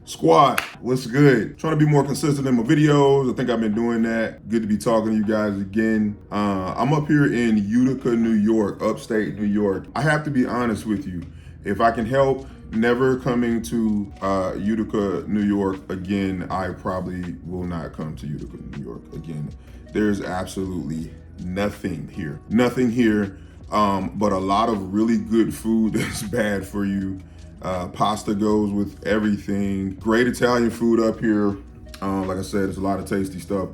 Squad, what's good? Trying to be more consistent in my videos. I think I've been doing that. Good to be talking to you guys again. I'm up here in Utica, New York, upstate New York. I have to be honest with you. If I can help never coming to Utica, New York again, I probably will not come to Utica, New York again. There's absolutely nothing here. Nothing here, but a lot of really good food that's bad for you. Pasta goes with everything. Great Italian food up here. Like I said, there's a lot of tasty stuff.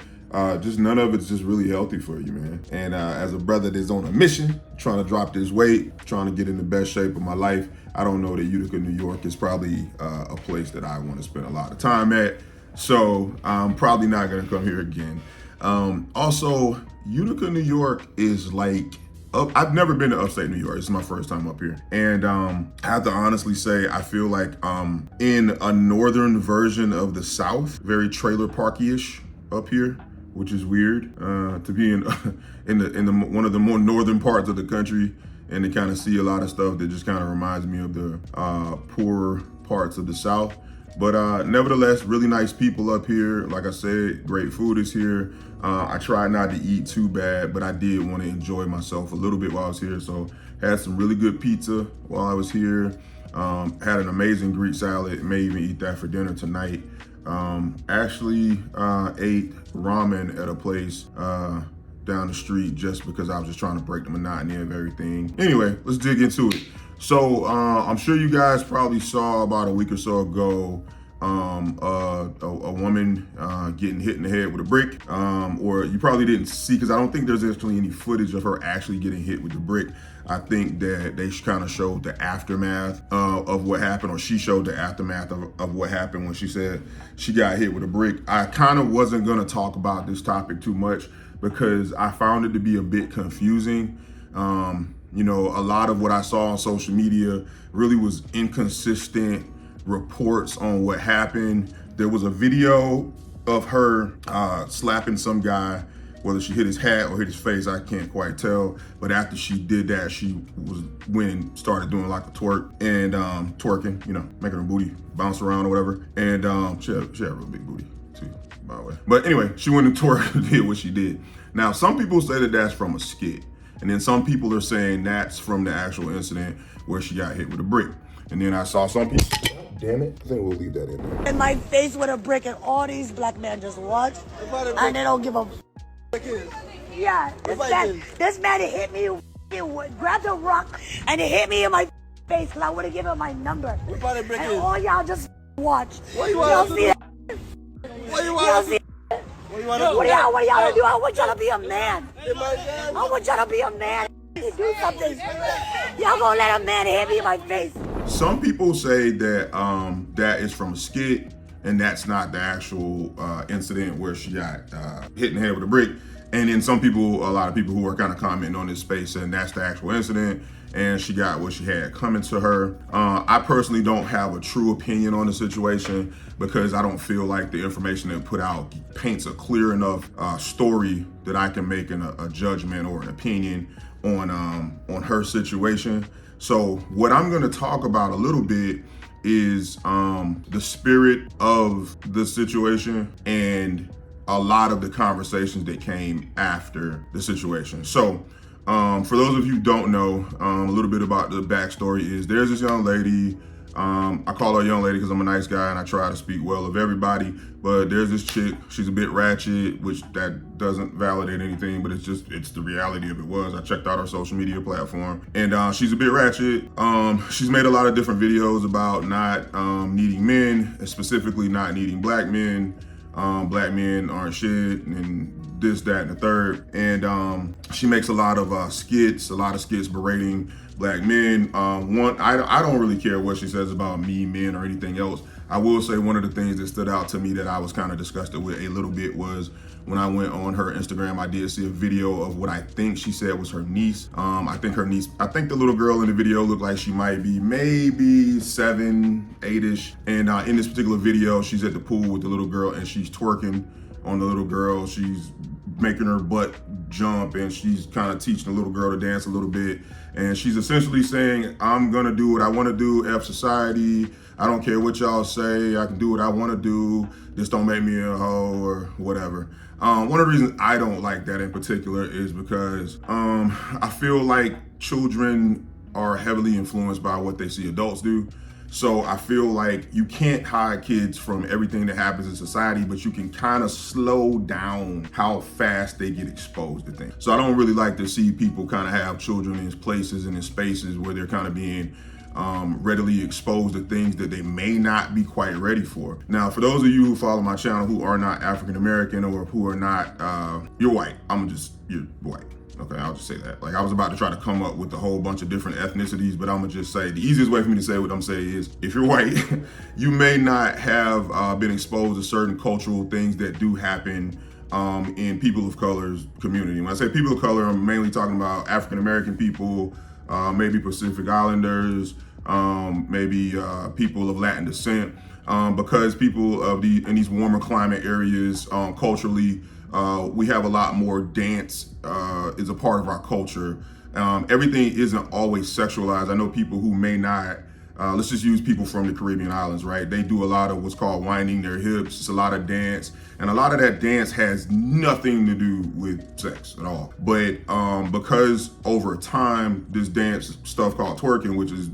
Just none of it's just really healthy for you, man. And as a brother that's on a mission, trying to drop this weight, trying to get in the best shape of my life, I don't know that Utica, New York is probably a place that I want to spend a lot of time at. So I'm probably not gonna come here again. Also, Utica, New York is like, I've never been to upstate New York. This is my first time up here. And I have to honestly say, I feel like in a northern version of the South, very trailer parky-ish up here, which is weird to be in one of the more northern parts of the country and to kind of see a lot of stuff that just kind of reminds me of the poorer parts of the South. But nevertheless, really nice people up here. Like I said, great food is here. I tried not to eat too bad, but I did want to enjoy myself a little bit while I was here. So had some really good pizza while I was here. Had an amazing Greek salad. May even eat that for dinner tonight. Actually ate ramen at a place down the street just because I was just trying to break the monotony of everything. Anyway, let's dig into it. So I'm sure you guys probably saw about a week or so ago a woman getting hit in the head with a brick, or you probably didn't see, because I don't think there's actually any footage of her actually getting hit with the brick. I think that they kind of showed the aftermath of what happened, or she showed the aftermath of what happened when she said she got hit with a brick. I kind of wasn't gonna talk about this topic too much because I found it to be a bit confusing. You know, a lot of what I saw on social media really was inconsistent reports on what happened. There was a video of her slapping some guy, whether she hit his hat or hit his face, I can't quite tell. But after she did that, she went and started doing like a twerk and twerking, you know, making her booty bounce around or whatever. And she had a real big booty too, by the way. But anyway, she went and twerked and did what she did. Now, some people say that that's from a skit. And then some people are saying that's from the actual incident where she got hit with a brick. And then I saw some people, damn it, I think we'll leave that in there. In my face with a brick, and all these black men just watch and they don't give a yeah, this man hit me, grabbed a rock and he hit me in my face because I would have given him my number. And all y'all just watch. What you y'all see that? What you Y'all see want? What do y'all do? I want y'all to be a man. I want y'all to be a man. Do something. Y'all gonna let a man hit me in my face. Some people say that that is from a skit and that's not the actual incident where she got hit in the head with a brick. And then a lot of people who are kind of commenting on this space saying that's the actual incident and she got what she had coming to her. I personally don't have a true opinion on the situation because I don't feel like the information that put out paints a clear enough story that I can make a judgment or an opinion on her situation. So what I'm gonna talk about a little bit is the spirit of the situation and a lot of the conversations that came after the situation. So for those of you who don't know, a little bit about the backstory is there's this young lady. I call her a young lady because I'm a nice guy and I try to speak well of everybody, but there's this chick, she's a bit ratchet, which that doesn't validate anything, but it's the reality of it was. I checked out her social media platform and she's a bit ratchet. She's made a lot of different videos about not needing men, and specifically not needing black men. Black men aren't shit and this, that, and the third. And she makes a lot of skits berating black men. I don't really care what she says about me, men, or anything else. I will say one of the things that stood out to me that I was kind of disgusted with a little bit was when I went on her Instagram, I did see a video of what I think she said was her niece. I think the little girl in the video looked like she might be maybe 7, 8-ish. And in this particular video, she's at the pool with the little girl and she's twerking on the little girl. She's making her butt jump, and she's kind of teaching the little girl to dance a little bit. And she's essentially saying, I'm gonna do what I wanna do, F society. I don't care what y'all say, I can do what I wanna do. Just don't make me a hoe or whatever. One of the reasons I don't like that in particular is because I feel like children are heavily influenced by what they see adults do. So I feel like you can't hide kids from everything that happens in society, but you can kind of slow down how fast they get exposed to things. So I don't really like to see people kind of have children in places and in spaces where they're kind of being readily exposed to things that they may not be quite ready for. Now, for those of you who follow my channel who are not African American or who are not, you're white. You're white. Okay, I'll just say that. Like, I was about to try to come up with a whole bunch of different ethnicities, but I'm gonna just say the easiest way for me to say what I'm saying is, if you're white, you may not have been exposed to certain cultural things that do happen in people of color's community. When I say people of color, I'm mainly talking about African American people, maybe Pacific Islanders, maybe people of Latin descent, because people in these warmer climate areas, culturally, we have a lot more dance is a part of our culture. Everything isn't always sexualized. I know people who may not, let's just use people from the Caribbean islands, right? They do a lot of what's called winding their hips. It's a lot of dance. And a lot of that dance has nothing to do with sex at all. But because over time, this dance stuff called twerking, which is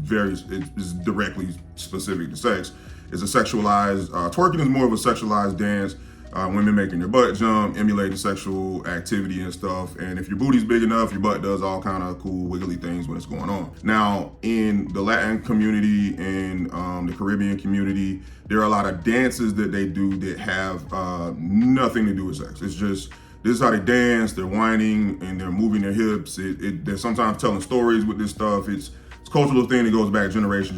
is directly specific to sex, is a sexualized, twerking is more of a sexualized dance. Women making their butt jump, emulating sexual activity and stuff. And if your booty's big enough, your butt does all kind of cool wiggly things when it's going on. Now, in the Latin community and the Caribbean community, there are a lot of dances that they do that have nothing to do with sex. It's just, this is how they dance, they're whining and they're moving their hips. They're sometimes telling stories with this stuff. It's a cultural thing that goes back generation.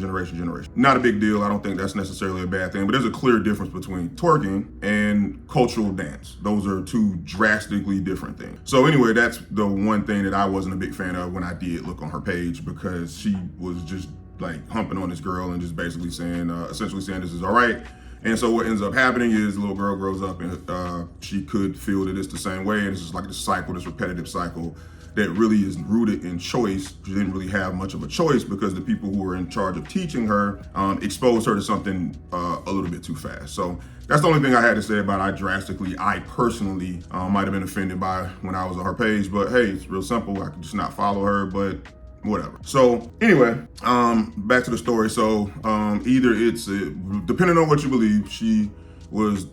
Not a big deal. I don't think that's necessarily a bad thing, but there's a clear difference between twerking and cultural dance. Those are two drastically different things. So anyway, that's the one thing that I wasn't a big fan of when I did look on her page, because she was just like humping on this girl and just basically saying, essentially saying this is all right. And so what ends up happening is the little girl grows up and she could feel that it's the same way. And it's just like this cycle, this repetitive cycle that really is rooted in choice. She didn't really have much of a choice because the people who were in charge of teaching her exposed her to something a little bit too fast. So that's the only thing I had to say about I personally might have been offended by when I was on her page, but hey, it's real simple. I could just not follow her, but whatever. So anyway, back to the story. So either it's, depending on what you believe, she was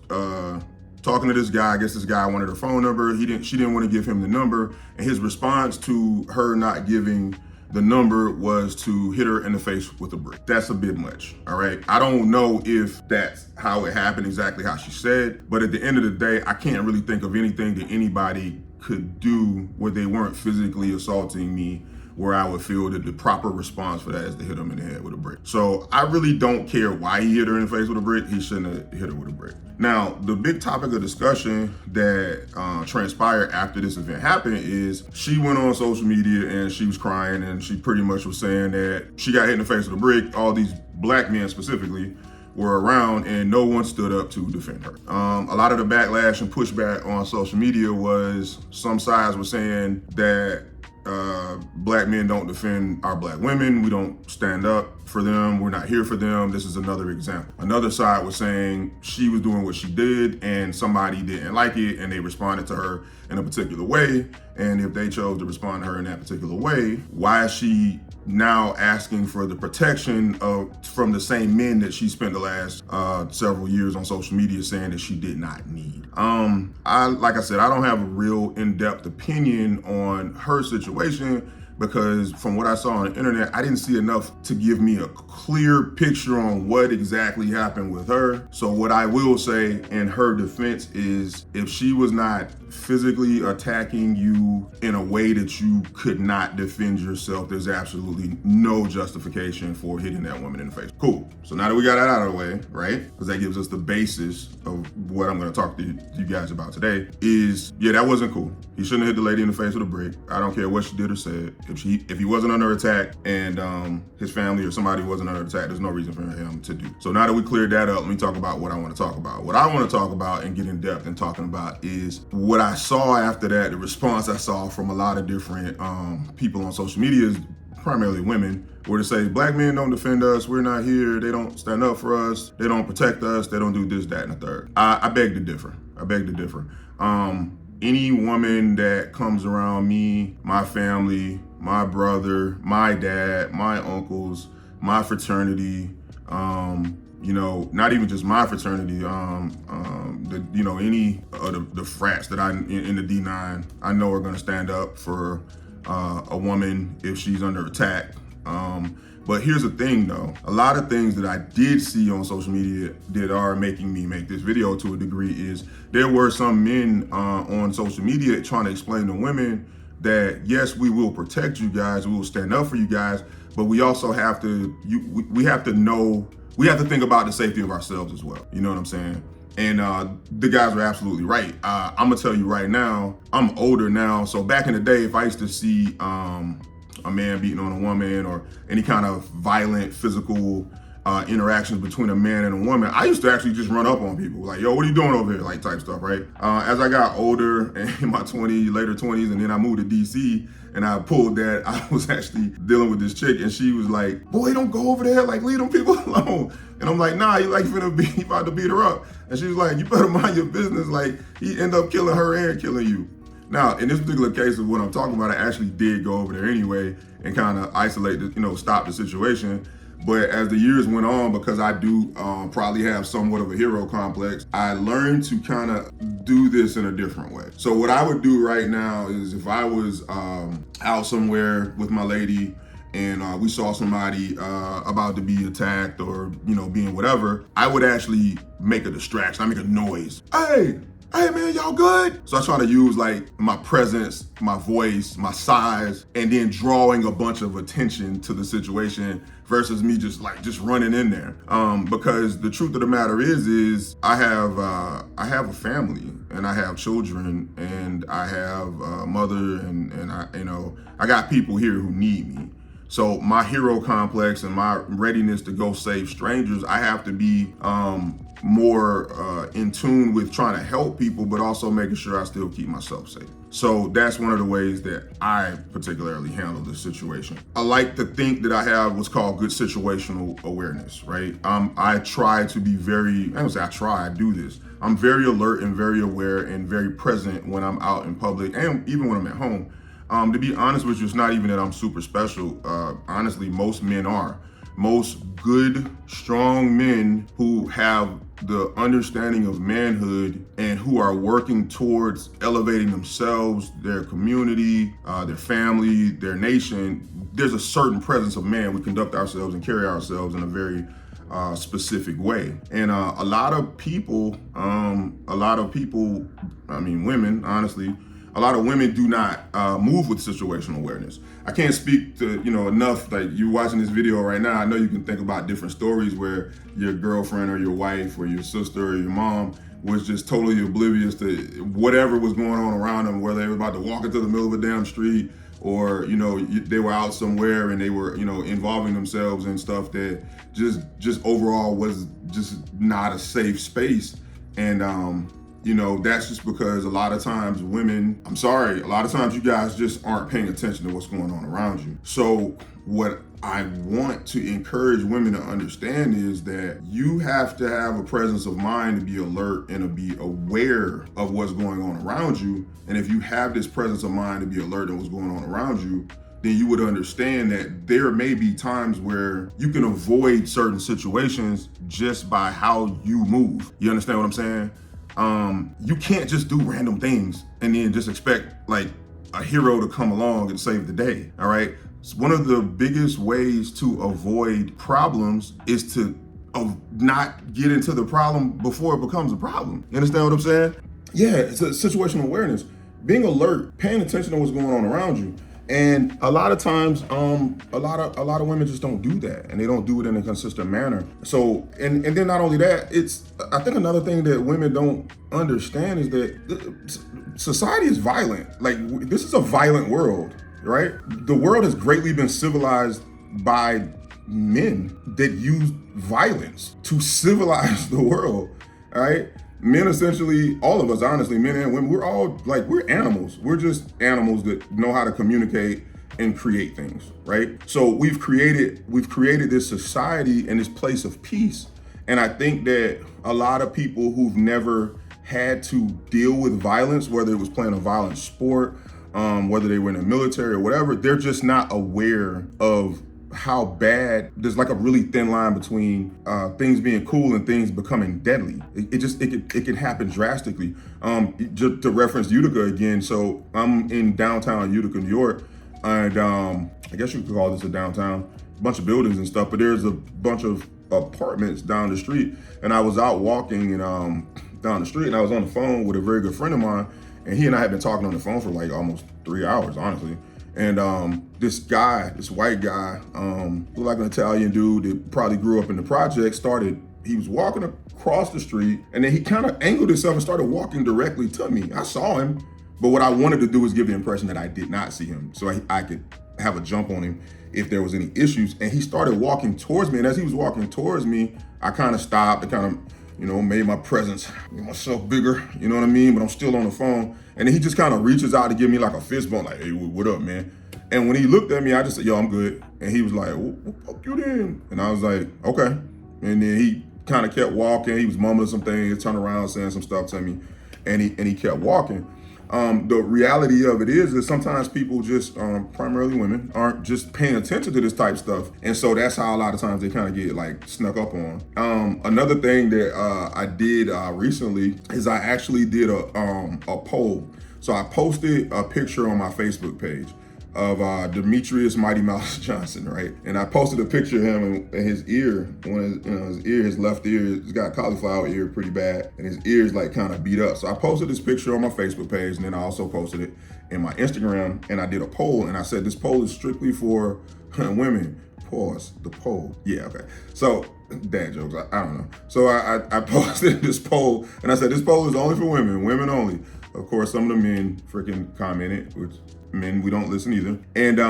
talking to this guy. I guess this guy wanted her phone number. She didn't want to give him the number. And his response to her not giving the number was to hit her in the face with a brick. That's a bit much, all right? I don't know if that's how it happened, exactly how she said, but at the end of the day, I can't really think of anything that anybody could do where they weren't physically assaulting me, where I would feel that the proper response for that is to hit him in the head with a brick. So I really don't care why he hit her in the face with a brick. He shouldn't have hit her with a brick. Now, the big topic of discussion that transpired after this event happened is she went on social media and she was crying, and she pretty much was saying that she got hit in the face with a brick. All these black men specifically were around and no one stood up to defend her. A lot of the backlash and pushback on social media was, some sides were saying that black men don't defend our black women. We don't stand up for them. We're not here for them. This is another example. Another side was saying she was doing what she did and somebody didn't like it and they responded to her in a particular way. And if they chose to respond to her in that particular way, why is she now asking for the protection from the same men that she spent the last several years on social media saying that she did not need? Like I said, I don't have a real in-depth opinion on her situation, because from what I saw on the internet, I didn't see enough to give me a clear picture on what exactly happened with her. So what I will say in her defense is, if she was not physically attacking you in a way that you could not defend yourself, there's absolutely no justification for hitting that woman in the face. Cool. So now that we got that out of the way, right? Because that gives us the basis of what I'm going to talk to you guys about today is, yeah, that wasn't cool. He shouldn't have hit the lady in the face with a brick. I don't care what she did or said. If he wasn't under attack and his family or somebody wasn't under attack, there's no reason for him to do. So now that we cleared that up, let me talk about what I want to talk about. What I want to talk about and get in depth in talking about is what I saw after that, the response I saw from a lot of different people on social media, is primarily women, where to say black men don't defend us, we're not here, they don't stand up for us, they don't protect us, they don't do this, that, and the third. I beg to differ. Any woman that comes around me, my family, my brother, my dad, my uncles, my fraternity, not even just my fraternity, any of the frats that I in the D9, I know are gonna stand up for a woman if she's under attack. But here's the thing though, a lot of things that I did see on social media that are making me make this video to a degree is there were some men on social media trying to explain to women that yes, we will protect you guys, we will stand up for you guys, but we also have to, we have to think about the safety of ourselves as well. You know what I'm saying? And the guys were absolutely right. I'm gonna tell you right now, I'm older now, so back in the day, if I used to see a man beating on a woman or any kind of violent physical interactions between a man and a woman, I used to actually just run up on people like, yo, what are you doing over here? Like type stuff, right? As I got older in my later 20s, and then I moved to DC and I pulled that, I was actually dealing with this chick and she was like, boy, don't go over there, like leave them people alone. And I'm like, nah, he about to beat her up. And she was like, you better mind your business. Like he end up killing her and killing you. Now, in this particular case of what I'm talking about, I actually did go over there anyway and kind of isolate, stop the situation. But as the years went on, because I do probably have somewhat of a hero complex, I learned to kind of do this in a different way. So what I would do right now is if I was out somewhere with my lady and we saw somebody about to be attacked or, being whatever, I would actually make a distraction. I make a noise. Hey man, y'all good? So I try to use like my presence, my voice, my size, and then drawing a bunch of attention to the situation versus me just running in there. Because the truth of the matter is I have a family and I have children and I have a mother and I got people here who need me. So my hero complex and my readiness to go save strangers, I have to be more in tune with trying to help people, but also making sure I still keep myself safe. So that's one of the ways that I particularly handle this situation. I like to think that I have what's called good situational awareness, right? I try to be I do this. I'm very alert and very aware and very present when I'm out in public and even when I'm at home. To be honest with you, it's not even that I'm super special. Honestly, most men are. Most good, strong men who have the understanding of manhood and who are working towards elevating themselves, their community, their family, their nation, there's a certain presence of man. We conduct ourselves and carry ourselves in a very specific way. And a lot of people, women, honestly, a lot of women do not move with situational awareness. I can't speak to, enough, like you watching this video right now, I know you can think about different stories where your girlfriend or your wife or your sister or your mom was just totally oblivious to whatever was going on around them, whether they were about to walk into the middle of a damn street or, they were out somewhere and they were, involving themselves in stuff that just overall was just not a safe space. And, that's just because a lot of times a lot of times you guys just aren't paying attention to what's going on around you. So what I want to encourage women to understand is that you have to have a presence of mind to be alert and to be aware of what's going on around you. And if you have this presence of mind to be alert to what's going on around you, then you would understand that there may be times where you can avoid certain situations just by how you move. You understand what I'm saying? You can't just do random things and then just expect like a hero to come along and save the day, all right? So one of the biggest ways to avoid problems is to not get into the problem before it becomes a problem. You understand what I'm saying? Yeah, it's a situational awareness. Being alert, paying attention to what's going on around you. And a lot of times, a lot of women just don't do that, and they don't do it in a consistent manner. So, and then not only that, I think another thing that women don't understand is that society is violent. Like, this is a violent world. right? The world has greatly been civilized by men that use violence to civilize the world, all right? Men essentially, all of us, honestly, men and women, we're all like, we're animals. We're just animals that know how to communicate and create things, right? So we've created this society and this place of peace. And I think that a lot of people who've never had to deal with violence, whether it was playing a violent sport, whether they were in the military or whatever, they're just not aware of how bad, there's like a really thin line between things being cool and things becoming deadly. It can happen drastically. Just to reference Utica again, so I'm in downtown Utica, New York, and I guess you could call this a downtown, a bunch of buildings and stuff, but there's a bunch of apartments down the street, and I was out walking and down the street, and I was on the phone with a very good friend of mine, and he and I had been talking on the phone for like almost 3 hours, honestly. And this white guy, looked like an Italian dude that probably grew up in the project, he was walking across the street, and then he kind of angled himself and started walking directly to me. I saw him, but what I wanted to do was give the impression that I did not see him, so I could have a jump on him if there was any issues. And he started walking towards me, and as he was walking towards me, I kind of stopped. I kind of, made my presence, made myself bigger, you know what I mean? But I'm still on the phone. And then he just kind of reaches out to give me like a fist bump, like, hey, what up, man? And when he looked at me, I just said, yo, I'm good. And he was like, well, fuck you then. And I was like, okay. And then he kind of kept walking. He was mumbling some things, turned around, saying some stuff to me, and he kept walking. The reality of it is that sometimes people just, primarily women, aren't just paying attention to this type of stuff. And so that's how a lot of times they kind of get like snuck up on. Another thing that I did recently is I actually did a poll. So I posted a picture on my Facebook page of Demetrius Mighty Mouse Johnson, right? And I posted a picture of him and his ear, his left ear, he's got cauliflower ear pretty bad, and his ear's like kind of beat up. So I posted this picture on my Facebook page, and then I also posted it in my Instagram, and I did a poll, and I said, this poll is strictly for women. Pause, the poll. Yeah, okay. So, dad jokes, I don't know. So I posted this poll, and I said, this poll is only for women only. Of course, some of the men freaking commented, which men, we don't listen either. And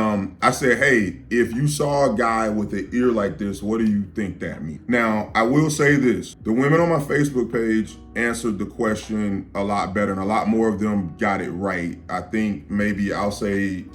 I said, hey, if you saw a guy with an ear like this, what do you think that means? Now, I will say this. The women on my Facebook page answered the question a lot better, and a lot more of them got it right. I think maybe I'll say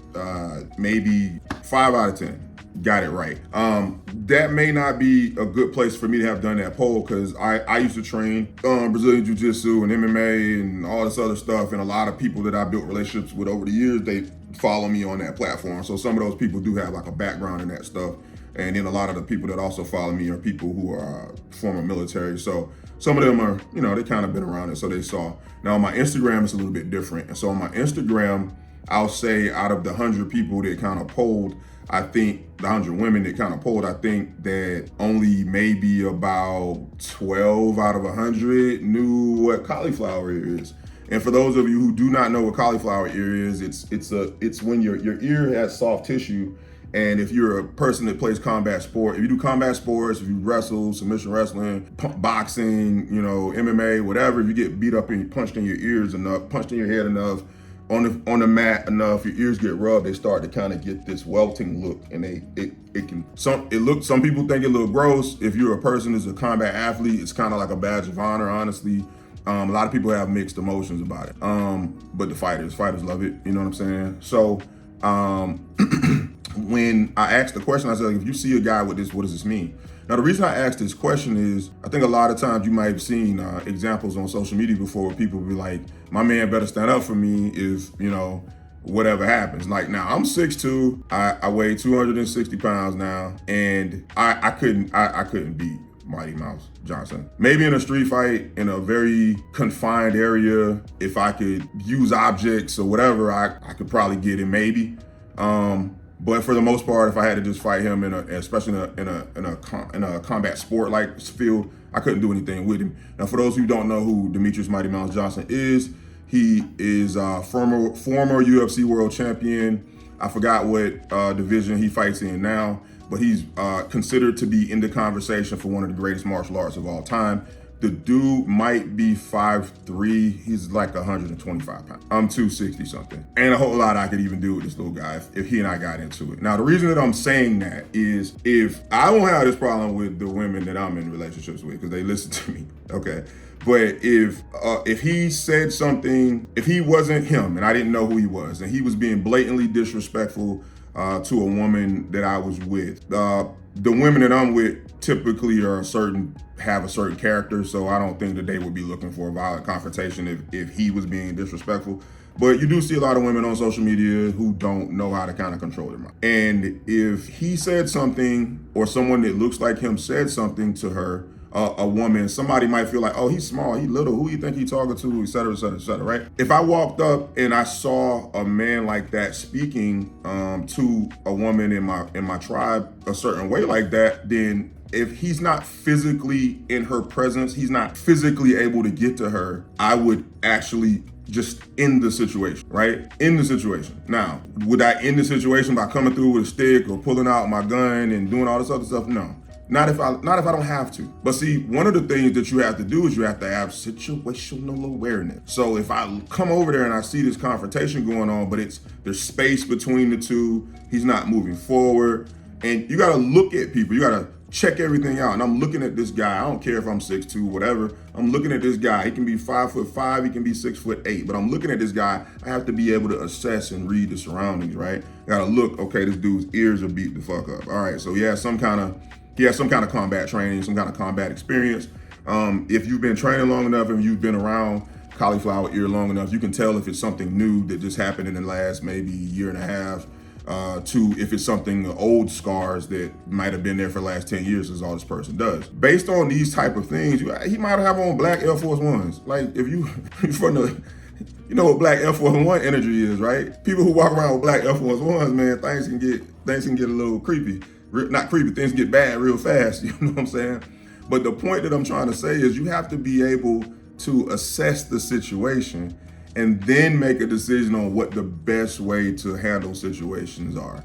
maybe 5 out of 10 got it right. That may not be a good place for me to have done that poll, because I used to train Brazilian Jiu-Jitsu and MMA and all this other stuff, and a lot of people that I built relationships with over the years, they follow me on that platform. So some of those people do have like a background in that stuff. And then a lot of the people that also follow me are people who are former military. So some of them are, they kind of been around it, so they saw. Now on my Instagram, it's a little bit different. And so on my Instagram, I'll say out of the 100 people that kind of polled, I think the 100 women that kind of polled, I think that only maybe about 12 out of 100 knew what cauliflower ear is. And for those of you who do not know what cauliflower ear is, it's when your ear has soft tissue. And if you're a person that plays combat sport, if you do combat sports, if you wrestle, submission wrestling, boxing, MMA, whatever, if you get beat up and punched in your ears enough, punched in your head enough, on the mat enough, your ears get rubbed, they start to kind of get this welting look, and some people think it look gross. If you're a person who's a combat athlete, it's kind of like a badge of honor, honestly. A lot of people have mixed emotions about it. But the fighters love it, you know what I'm saying? So when I asked the question, I said, if you see a guy with this, what does this mean? Now, the reason I asked this question is, I think a lot of times you might have seen examples on social media before where people be like, my man better stand up for me if, whatever happens. Like, now I'm 6'2", I weigh 260 pounds now, and I couldn't beat Mighty Mouse Johnson. Maybe in a street fight in a very confined area, if I could use objects or whatever, I could probably get him maybe. But for the most part, if I had to just fight him especially in a combat sport like field, I couldn't do anything with him. Now, for those who don't know who Demetrius Mighty Mouse Johnson is, he is a former UFC world champion. I forgot what division he fights in now, but he's considered to be in the conversation for one of the greatest martial arts of all time. The dude might be 5'3". He's like 125 pounds. I'm 260 something. Ain't a whole lot I could even do with this little guy if he and I got into it. Now, the reason that I'm saying that is if I don't have this problem with the women that I'm in relationships with because they listen to me, okay? But if he said something, if he wasn't him and I didn't know who he was and he was being blatantly disrespectful to a woman that I was with, the women that I'm with typically have a certain character, so I don't think that they would be looking for a violent confrontation if he was being disrespectful. But you do see a lot of women on social media who don't know how to kind of control their mind. And if he said something or someone that looks like him said something to her, a woman, somebody might feel like, oh, he's small, he little, who you think he talking to, et cetera, et cetera, et cetera, right? If I walked up and I saw a man like that speaking to a woman in my tribe a certain way like that, then if he's not physically in her presence, he's not physically able to get to her, I would actually just end the situation, right? End the situation. Now, would I end the situation by coming through with a stick or pulling out my gun and doing all this other stuff? No. Not if I don't have to. But see, one of the things that you have to do is you have to have situational awareness. So if I come over there and I see this confrontation going on, but there's space between the two, he's not moving forward, and you gotta look at people, you gotta check everything out. And I'm looking at this guy, I don't care if I'm 6'2", whatever, I'm looking at this guy. He can be 5'5", he can be 6'8", but I'm looking at this guy, I have to be able to assess and read the surroundings, right? I gotta look, okay, this dude's ears are beat the fuck up. All right, so he has some kind of combat training, some kind of combat experience. If you've been training long enough and you've been around cauliflower ear long enough, you can tell if it's something new that just happened in the last maybe year and a half, to if it's something old scars that might have been there for the last 10 years is all this person does. Based on these type of things, he might have on black Air Force Ones. Like if you, from the, you know what black Air Force One energy is, right? People who walk around with black Air Force Ones, man, things can get a little creepy. Not creepy, things get bad real fast, you know what I'm saying? But the point that I'm trying to say is you have to be able to assess the situation and then make a decision on what the best way to handle situations are.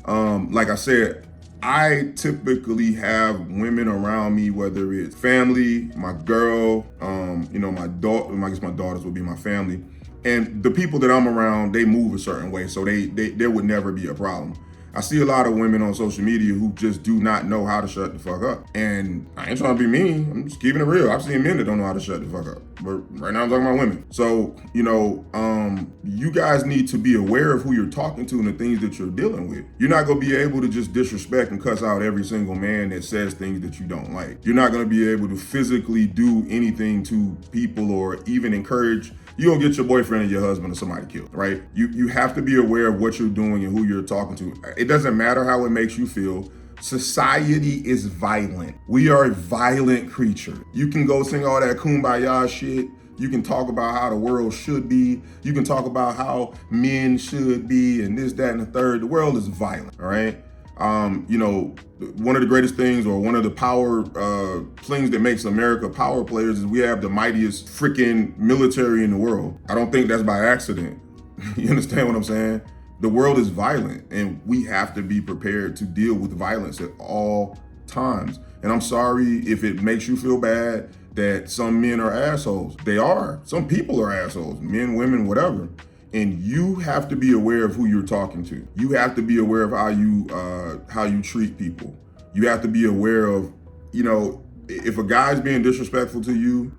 Like I said, I typically have women around me, whether it's family, my girl, my daughter, I guess my daughters would be my family. And the people that I'm around, they move a certain way, so there would never be a problem. I see a lot of women on social media who just do not know how to shut the fuck up. And I ain't trying to be mean, I'm just keeping it real. I've seen men that don't know how to shut the fuck up. But right now I'm talking about women. So, you guys need to be aware of who you're talking to and the things that you're dealing with. You're not gonna be able to just disrespect and cuss out every single man that says things that you don't like. You're not gonna be able to physically do anything to people or even encourage. You don't get your boyfriend or your husband or somebody killed, right? You have to be aware of what you're doing and who you're talking to. It doesn't matter how it makes you feel. Society is violent. We are a violent creature. You can go sing all that kumbaya shit. You can talk about how the world should be. You can talk about how men should be and this, that, and the third. The world is violent, all right? One of the greatest things or one of the power things that makes America power players is we have the mightiest freaking military in the world. I don't think that's by accident. You understand what I'm saying? The world is violent and we have to be prepared to deal with violence at all times. And I'm sorry if it makes you feel bad that some men are assholes. They are. Some people are assholes, men, women, whatever. And you have to be aware of who you're talking to. You have to be aware of how you treat people. You have to be aware of, if a guy's being disrespectful to you,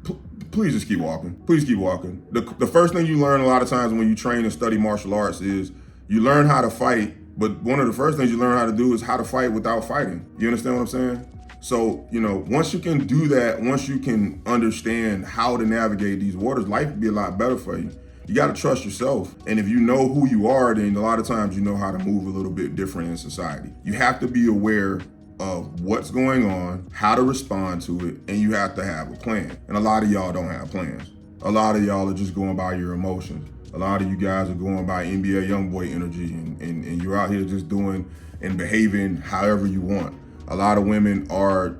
please just keep walking. Please keep walking. The first thing you learn a lot of times when you train and study martial arts is you learn how to fight, but one of the first things you learn how to do is how to fight without fighting. You understand what I'm saying? So, once you can do that, once you can understand how to navigate these waters, life will be a lot better for you. You got to trust yourself. And if you know who you are, then a lot of times you know how to move a little bit different in society. You have to be aware of what's going on, how to respond to it, and you have to have a plan. And a lot of y'all don't have plans. A lot of y'all are just going by your emotions. A lot of you guys are going by NBA YoungBoy energy and you're out here just doing and behaving however you want. A lot of women are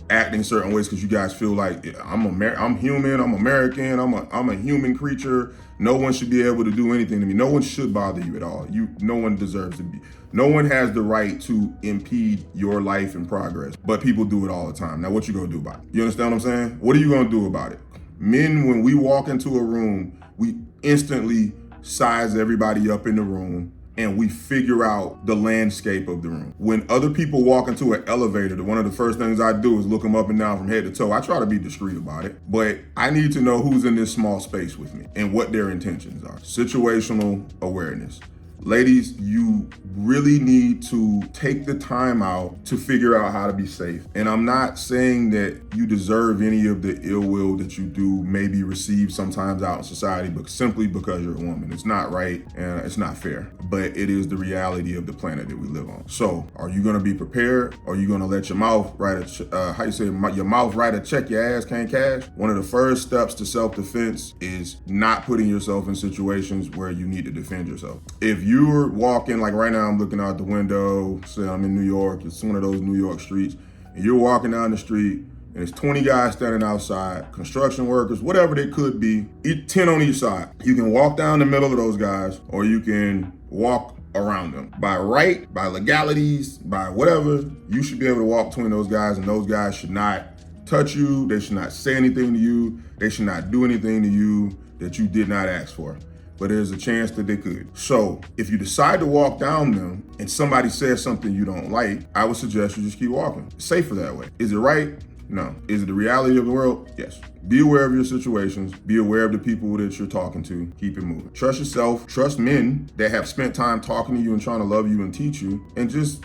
acting certain ways because you guys feel like I'm human, I'm American, I'm a human creature. No one should be able to do anything to me. No one should bother you at all. No one deserves to be. No one has the right to impede your life and progress, but people do it all the time. Now, what you gonna do about it? You understand what I'm saying? What are you gonna do about it? Men, when we walk into a room, we instantly size everybody up in the room and we figure out the landscape of the room. When other people walk into an elevator, one of the first things I do is look them up and down from head to toe. I try to be discreet about it, but I need to know who's in this small space with me and what their intentions are. Situational awareness. Ladies, you really need to take the time out to figure out how to be safe. And I'm not saying that you deserve any of the ill will that you do maybe receive sometimes out in society, but simply because you're a woman. It's not right and it's not fair, but it is the reality of the planet that we live on. So are you gonna be prepared? Or are you gonna let your mouth write your mouth write a check your ass can't cash? One of the first steps to self-defense is not putting yourself in situations where you need to defend yourself. If you're walking, like right now I'm looking out the window, say I'm in New York, it's one of those New York streets, and you're walking down the street and there's 20 guys standing outside, construction workers, whatever they could be, 10 on each side. You can walk down the middle of those guys or you can walk around them. By right, by legalities, by whatever, you should be able to walk between those guys and those guys should not touch you, they should not say anything to you, they should not do anything to you that you did not ask for. But there's a chance that they could. So if you decide to walk down them and somebody says something you don't like, I would suggest you just keep walking. It's safer that way. Is it right? No. Is it the reality of the world? Yes. Be aware of your situations. Be aware of the people that you're talking to. Keep it moving. Trust yourself. Trust men that have spent time talking to you and trying to love you and teach you. And just,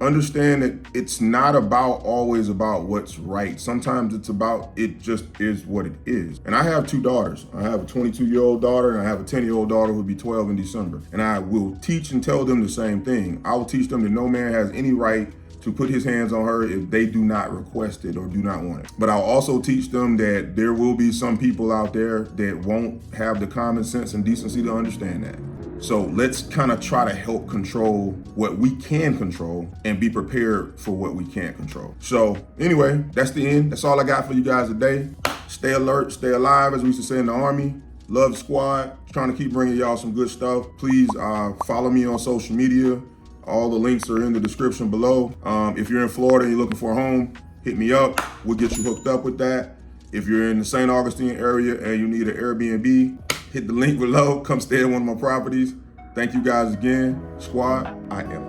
understand that it's not always about what's right. Sometimes it's about, it just is what it is. And I have 2 daughters. I have a 22-year-old daughter and I have a 10-year-old daughter who will be 12 in December. And I will teach and tell them the same thing. I will teach them that no man has any right to put his hands on her if they do not request it or do not want it. But I'll also teach them that there will be some people out there that won't have the common sense and decency to understand that. So let's kind of try to help control what we can control and be prepared for what we can't control. So anyway, that's the end. That's all I got for you guys today. Stay alert, stay alive, as we used to say in the Army. Love the squad. Trying to keep bringing y'all some good stuff. Please follow me on social media. All the links are in the description below. If you're in Florida and you're looking for a home, hit me up. We'll get you hooked up with that. If you're in the St. Augustine area and you need an Airbnb, hit the link below. Come stay at one of my properties. Thank you guys again. Squad, I am.